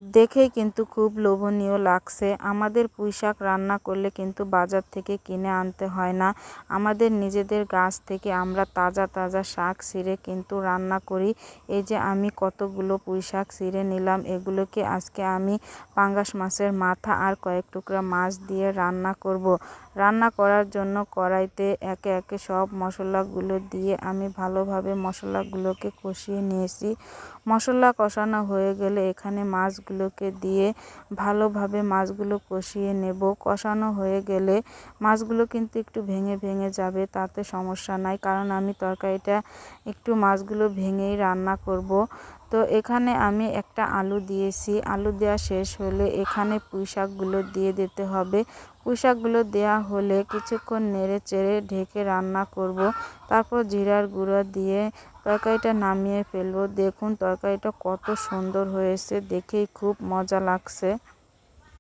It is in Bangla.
দেখেই কিন্তু খুব লোভনীয় লাগছে। আমাদের পুঁইশাক রান্না করলে কিন্তু বাজার থেকে কিনে আনতে হয় না। আমাদের নিজেদের গাছ থেকে আমরা তাজা তাজা শাক ছিঁড়ে কিন্তু রান্না করি। এই যে আমি কতগুলো পুঁইশাক ছিঁড়ে নিলাম, এগুলোকে আজকে আমি পাঙ্গাস মাছের মাথা আর কয়েক টুকরা মাছ দিয়ে রান্না করব। রান্না করার জন্য কড়াইতে একে একে সব মশলাগুলো দিয়ে আমি ভালোভাবে মশলাগুলোকে কষিয়ে নিয়েছি। মশলা কষানো হয়ে গেলে এখানে মাছগুলোকে দিয়ে ভালোভাবে মাছগুলো কষিয়ে নেব। কষানো হয়ে গেলে মাছগুলো কিন্তু একটু ভেঙে ভেঙে যাবে, তাতে সমস্যা নাই, কারণ আমি তরকারিটা একটু মাছগুলো ভেঙেই রান্না করব। তো এখানে আমি একটা আলু দিয়েছি। আলু দেওয়া শেষ হলে এখানে পুঁইশাকগুলো দিয়ে দিতে হবে। পুঁইশাকগুলো দেওয়া হলে কিছুক্ষণ নেড়ে চেড়ে ঢেকে রান্না করব। তারপর জিরার গুঁড়ো দিয়ে তরকারিটা নামিয়ে ফেলবো। দেখুন তরকারিটা কত সুন্দর হয়েছে, দেখেই খুব মজা লাগছে।